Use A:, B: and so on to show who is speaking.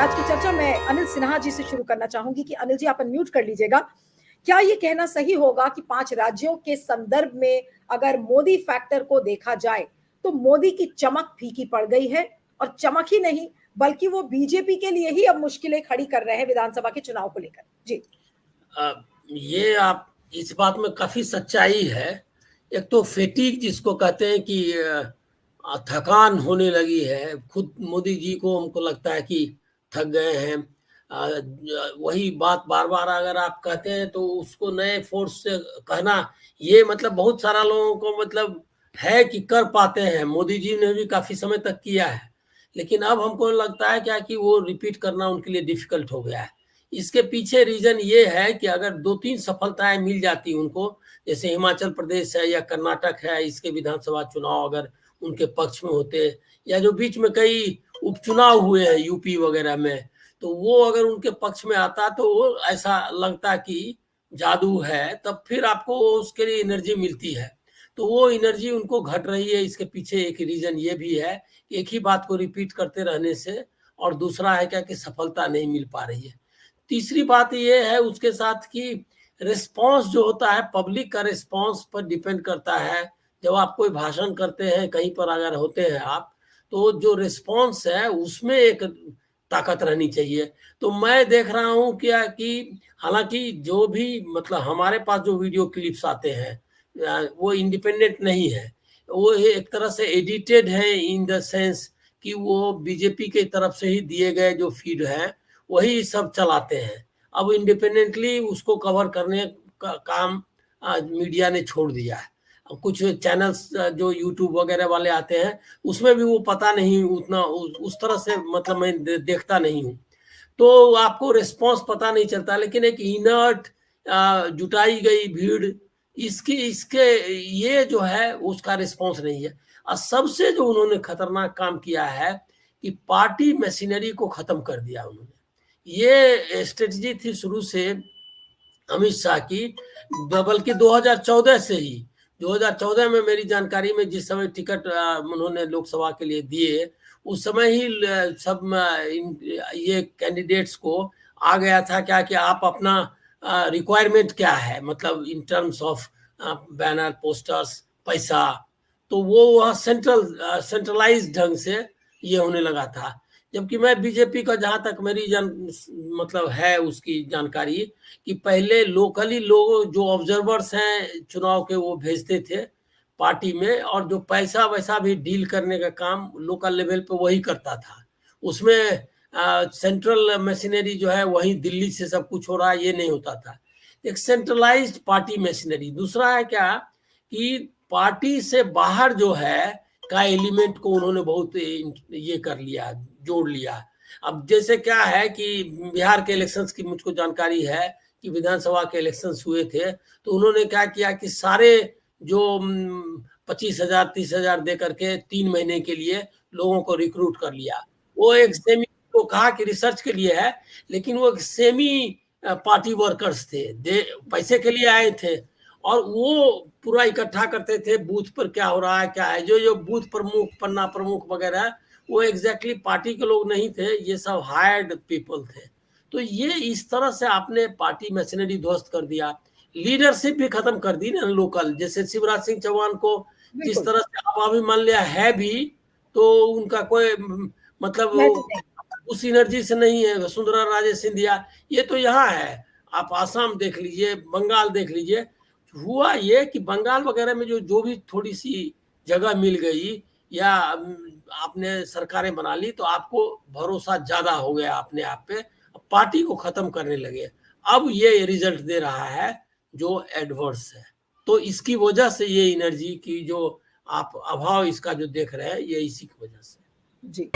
A: आज की चर्चा मैं अनिल सिन्हा जी से शुरू करना चाहूंगी कि अनिल जी आप अनम्यूट कर लीजिएगा। क्या ये कहना सही होगा कि 5 राज्यों के संदर्भ में अगर मोदी फैक्टर को देखा जाए तो मोदी की चमक फीकी पड़ गई है, और चमक ही नहीं बल्कि वो बीजेपी के लिए ही अब मुश्किलें खड़ी कर रहे हैं विधानसभा के चुनाव को लेकर? जी
B: ये आप इस बात में काफी सच्चाई है। एक तो फेटीक जिसको कहते हैं कि थकान होने लगी है, खुद मोदी जी को हमको लगता है कि थक गए हैं। वही बात बार बार अगर आप कहते हैं तो उसको नए फोर्स से कहना, ये मतलब बहुत सारा लोगों को मतलब है कि कर पाते हैं। मोदी जी ने भी काफी समय तक किया है, लेकिन अब हमको लगता है क्या कि वो रिपीट करना उनके लिए डिफिकल्ट हो गया है। इसके पीछे रीजन ये है कि अगर 2-3 सफलताएं मिल जाती उनको, जैसे हिमाचल प्रदेश है या कर्नाटक है, इसके विधानसभा चुनाव अगर उनके पक्ष में होते, या जो बीच में कई उपचुनाव हुए हैं यूपी वगैरह में, तो वो अगर उनके पक्ष में आता तो वो ऐसा लगता कि जादू है, तब फिर आपको उसके लिए एनर्जी मिलती है। तो वो एनर्जी उनको घट रही है। इसके पीछे एक रीजन ये भी है कि एक ही बात को रिपीट करते रहने से, और दूसरा है क्या कि सफलता नहीं मिल पा रही है। तीसरी बात ये है उसके साथ कि रिस्पांस जो होता है, पब्लिक का रिस्पांस पर डिपेंड करता है। जब आप कोई भाषण करते हैं कहीं पर अगर होते हैं आप, तो जो रिस्पांस है उसमें एक ताकत रहनी चाहिए। तो मैं देख रहा हूँ क्या कि हालांकि जो भी मतलब हमारे पास जो वीडियो क्लिप्स आते हैं वो इंडिपेंडेंट नहीं है, वो एक तरह से एडिटेड है, इन द सेंस कि वो बीजेपी के तरफ से ही दिए गए जो फीड है वही सब चलाते हैं। अब इंडिपेंडेंटली उसको कवर करने का काम मीडिया ने छोड़ दिया है। अब कुछ चैनल्स जो यूट्यूब वगैरह वाले आते हैं उसमें भी वो पता नहीं उतना उस तरह से मतलब मैं देखता नहीं हूँ, तो आपको रिस्पांस पता नहीं चलता। लेकिन एक इनर्ट जुटाई गई भीड़, इसके ये जो है उसका रिस्पांस नहीं है। और सबसे जो उन्होंने खतरनाक काम किया है कि पार्टी मशीनरी को खत्म कर दिया उन्होंने। ये स्ट्रेटजी थी शुरू से अमित शाह की, बल्कि 2014 से ही। 2014 में मेरी जानकारी में जिस समय टिकट उन्होंने लोकसभा के लिए दिए, उस समय ही सब ये कैंडिडेट्स को आ गया था क्या कि आप अपना रिक्वायरमेंट क्या है, मतलब in terms of banner, posters, पैसा। तो वो वहाँ सेंट्रलाइज ढंग से ये होने लगा था। जबकि मैं बीजेपी का जहां तक मेरी मतलब है उसकी जानकारी, कि पहले लोकली लोग जो ऑब्जर्वर्स हैं चुनाव के वो भेजते थे पार्टी में, और जो पैसा वैसा भी डील करने का काम लोकल लेवल पे वही करता था। उसमें सेंट्रल मशीनरी जो है वही दिल्ली से सब कुछ हो रहा है, ये नहीं होता था। एक सेंट्रलाइज्ड पार्टी मशीनरी। दूसरा है क्या कि पार्टी से बाहर जो है का एलिमेंट को उन्होंने बहुत ये कर लिया, जोड़ लिया। अब जैसे क्या है कि बिहार के इलेक्शंस की मुझको जानकारी है कि विधानसभा के इलेक्शंस हुए थे, तो उन्होंने क्या किया कि सारे जो 25,000 30,000 दे करके 3 महीने के लिए लोगों को रिक्रूट कर लिया। वो एक सेमी को कहा कि रिसर्च के लिए है, लेकिन वो एक सेमी पार्टी वर्कर्स थे, पैसे के लिए आए थे, और वो पूरा इकट्ठा करते थे बूथ पर क्या हो रहा है क्या है। जो जो बूथ प्रमुख, पन्ना प्रमुख वगैरह, वो एग्जैक्टली पार्टी के लोग नहीं थे, ये सब हायर्ड पीपल थे। तो ये इस तरह से आपने पार्टी मशीनरी ध्वस्त कर दिया, लीडरशिप भी खत्म कर दी ना लोकल। जैसे शिवराज सिंह चौहान को जिस तरह से अब अभी मान लिया है भी, तो उनका कोई मतलब उस एनर्जी से नहीं है। वसुंधरा राजे सिंधिया ये तो यहाँ है, आप आसाम देख लीजिए, बंगाल देख लीजिए। हुआ ये कि बंगाल वगैरह में जो जो भी थोड़ी सी जगह मिल गई या आपने सरकारें बना ली, तो आपको भरोसा ज्यादा हो गया अपने आप पे, पार्टी को खत्म करने लगे। अब ये रिजल्ट दे रहा है जो एडवर्स है। तो इसकी वजह से ये एनर्जी की जो आप अभाव इसका जो देख रहे हैं, ये इसी की वजह से।
A: जी